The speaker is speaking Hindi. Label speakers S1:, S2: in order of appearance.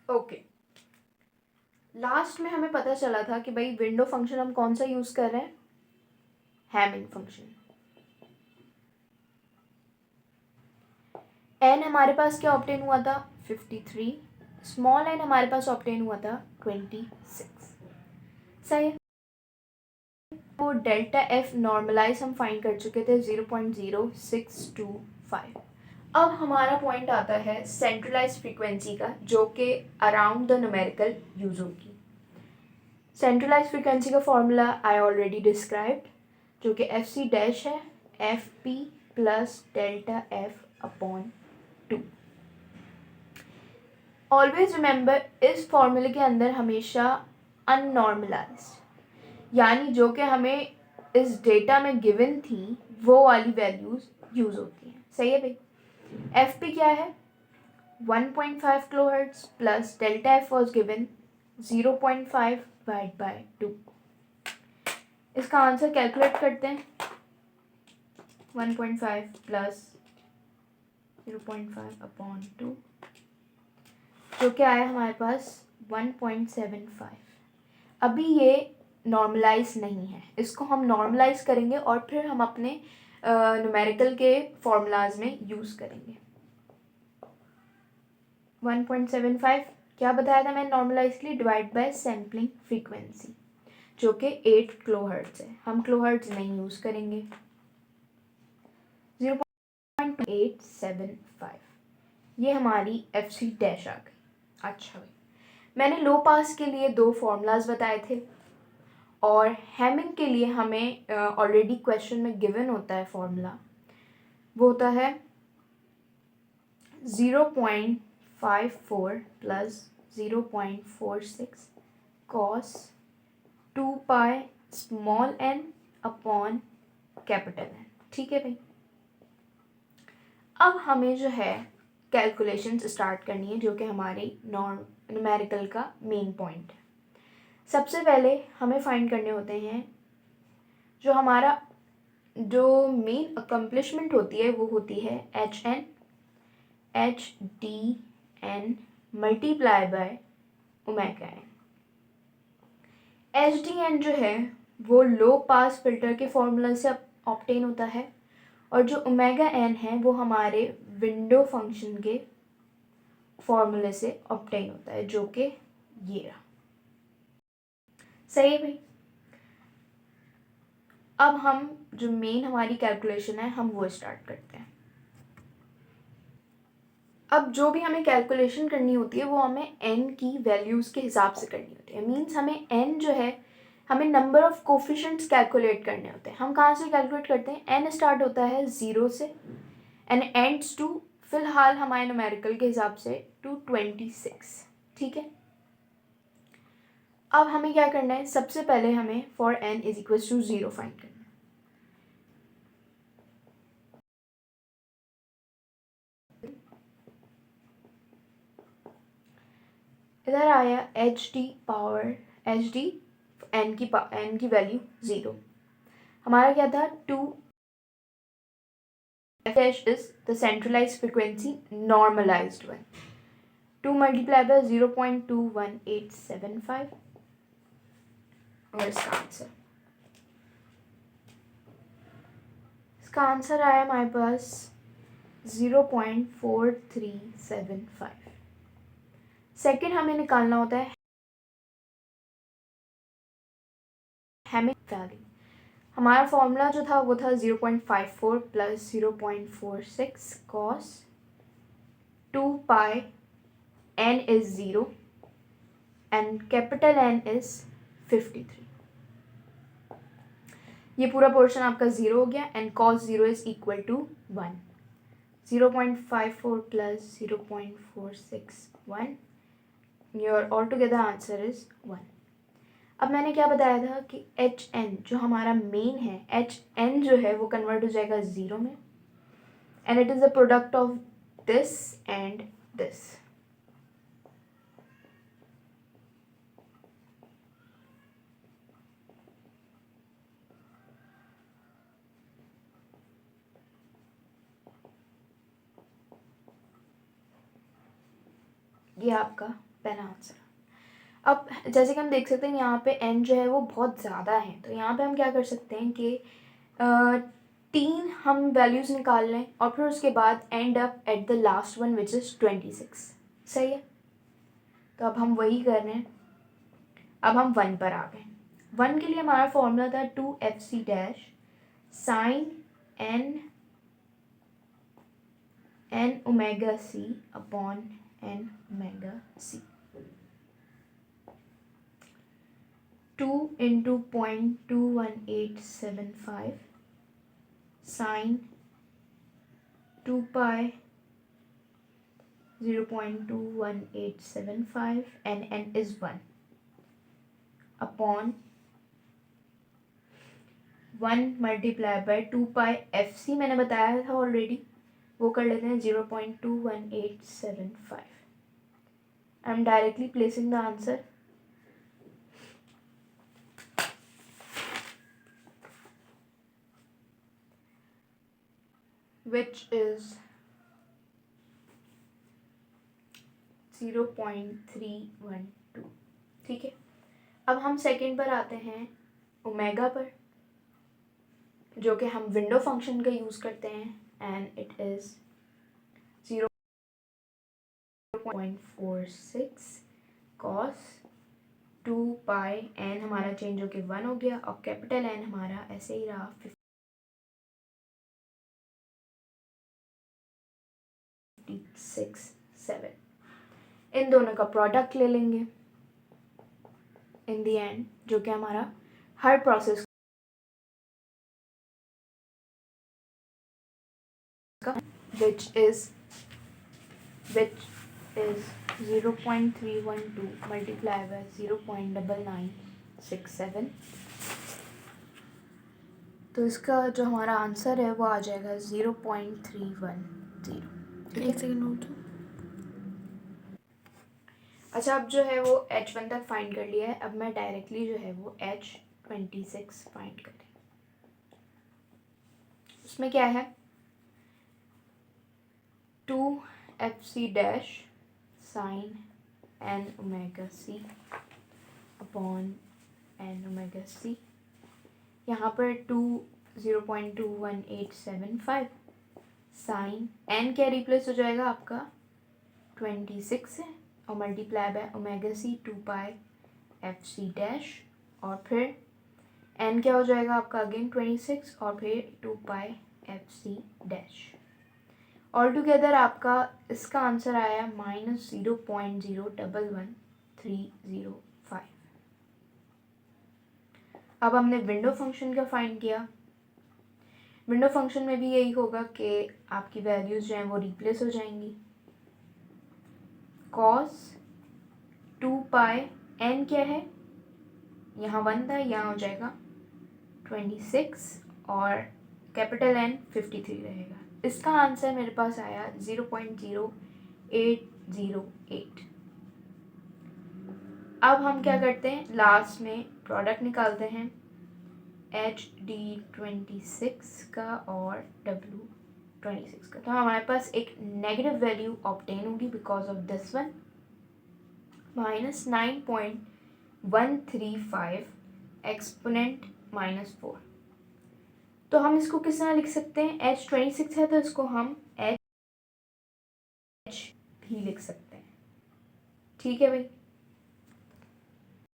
S1: ओके, लास्ट में हमें पता चला था कि भाई विंडो फंक्शन हम कौन सा यूज़ कर रहे हैं, हैमिंग फंक्शन। एन हमारे पास क्या ऑब्टेन हुआ था, 53। स्मॉल एन हमारे पास ऑब्टेन हुआ था 26। सही है। वो डेल्टा एफ नॉर्मलाइज हम फाइंड कर चुके थे 0.0625। अब हमारा पॉइंट आता है सेंट्रलाइज फ्रीक्वेंसी का, जो कि अराउंड द न्यूमेरिकल यूज होगी। सेंट्रलाइज फ्रीक्वेंसी का फॉर्मूला आई ऑलरेडी डिस्क्राइब्ड, जो कि एफ सी डैश है, F P plus delta F upon 2। Always remember, इस फॉर्मूले के अंदर हमेशा अननॉर्मलाइज्ड, यानी जो कि हमें इस डेटा में गिवन थी वो वाली वैल्यूज़ यूज़ होती हैं। सही है भाई। एफ पी क्या है, 1.5 kilohertz plus delta F was given 0.5 divide by 2। इसका आंसर कैलकुलेट करते हैं। 1.5 प्लस 0.5 अपॉन 2, जो कि आया हमारे पास 1.75। अभी ये नॉर्मलाइज नहीं है, इसको हम नॉर्मलाइज करेंगे और फिर हम अपने न्यूमेरिकल के फॉर्मूलाज में यूज़ करेंगे। 1.75 क्या बताया था मैंने नॉर्मलाइज के लिए, डिवाइड बाय सैम्पलिंग फ्रीक्वेंसी, जो कि 8 किलोहर्ट्ज है। हम किलोहर्ट्ज नहीं यूज़ करेंगे। 0.875 ये हमारी एफ सी डैश आ गई। अच्छा भाई, मैंने लो पास के लिए 2 फॉर्मूलाज बताए थे, और हैमिंग के लिए हमें ऑलरेडी क्वेश्चन में गिवन होता है फॉर्मूला, वो होता है 0.54 plus 0.46 cos 2 pi small n upon capital N. ठीक है भाई। अब हमें जो है कैलकुलेशंस स्टार्ट करनी है, जो कि हमारी न्यूमेरिकल का मेन पॉइंट है। सबसे पहले हमें फाइंड करने होते हैं जो हमारा जो मेन अकम्पलिशमेंट होती है, वो होती है H D N multiply by omega N. H D N जो है वो लो पास फिल्टर के फॉर्मूला से ऑब्टेन होता है, और जो ओमेगा एन है वो हमारे विंडो फंक्शन के फॉर्मूले से ऑब्टेन होता है, जो कि ये रहा। सही है भाई। अब हम जो मेन हमारी कैलकुलेशन है हम वो स्टार्ट करते हैं। अब जो भी हमें कैलकुलेशन करनी होती है वो हमें n की वैल्यूज़ के हिसाब से करनी होती है। मीन्स हमें n जो है, हमें नंबर ऑफ कोफिशेंट्स कैलकुलेट करने होते हैं। हम कहाँ से कैलकुलेट करते हैं, n स्टार्ट होता है 0 से एंड एंड्स टू, फिलहाल हमारे न्यूमेरिकल के हिसाब से 226। ठीक है। अब हमें क्या करना है, सबसे पहले हमें for n is equal to 0 find करना है। इधर आया H D power H D, n की वैल्यू 0। हमारा क्या था, 2 dash is the centralized frequency normalized one. 2 multiplied by 0.21875 और इसका आंसर आया हमारे पास 0.4375। सेकेंड हमें निकालना होता है हैमिंग वैल्यू। हमारा फॉर्मूला जो था वो था 0.54 plus 0.46 cos 2 pi n is 0 and capital N is 53। ये पूरा पोर्शन आपका 0 हो गया and cos 0 is equal to 1। 0.54 plus 0.461, your all together answer is 1। अब मैंने क्या बताया था कि एच एन जो हमारा मेन है, एच एन जो है वो कन्वर्ट हो जाएगा 0 में, and it is the product of this and this. ये आपका पहला आंसर। अब जैसे कि हम देख सकते हैं यहाँ पे n जो है वो बहुत ज़्यादा है, तो यहाँ पे हम क्या कर सकते हैं कि 3 हम वैल्यूज़ निकाल लें और फिर उसके बाद and up at the last one which is 26। सही है, तो अब हम वही कर रहे हैं। अब हम 1 पर आ गए। 1 के लिए हमारा फॉर्मूला था 2fc dash sine n omega c upon n omega c। 2 into 0.21875 sine 2 pi 0.21875 and n is 1 upon 1 multiply by 2 pi F C मैंने बताया था ऑलरेडी, वो कर लेते हैं 0.21875। I am directly placing the answer. which is 0.312। ठीक है, अब हम सेकंड पर आते हैं ओमेगा पर, जो कि हम विंडो फंक्शन का यूज़ करते हैं and it is 0.46 cos 2 pi n हमारा चेंज होके 1 हो गया और कैपिटल N हमारा ऐसे ही रहा 56.7। इन दोनों का प्रोडक्ट ले लेंगे इन दी एंड, जो कि हमारा हर प्रोसेस का which is 0.312 मल्टीप्लाई बाय 0.9967। तो इसका जो हमारा आंसर है वो आ जाएगा 0.310।
S2: एक सेकंड नोट।
S1: अच्छा, अब जो है वो h1 तक फाइंड कर लिया है। अब मैं डायरेक्टली जो है वो h26 फाइंड कर रही हूँ। उसमें क्या है 2fc dash sine n omega c upon n omega c। यहाँ पर 0.21875 साइन n क्या रिप्लेस हो जाएगा आपका 26 है और multiply by omega c 2 pi F C dash और फिर n क्या हो जाएगा आपका अगेन 26 और फिर 2 pi F C dash. All together आपका इसका आंसर आया -0.011305। अब हमने विंडो फंक्शन का फाइंड किया। विंडो फंक्शन में भी यही होगा कि आपकी वैल्यूज़ जो हैं वो रिप्लेस हो जाएंगी। cos 2 पाई n क्या है, यहाँ 1 था, यहाँ हो जाएगा 26 और कैपिटल N 53 रहेगा। इसका आंसर मेरे पास आया 0.0808। अब हम क्या करते हैं, लास्ट में प्रोडक्ट निकालते हैं HD26 का और W26 का। तो हमारे पास एक नेगेटिव वैल्यू ऑब्टेन होगी because of this one -9.135 exponent -4। तो हम इसको किस तरह लिख सकते हैं, H26 है तो इसको हम H भी लिख सकते हैं। ठीक है भाई।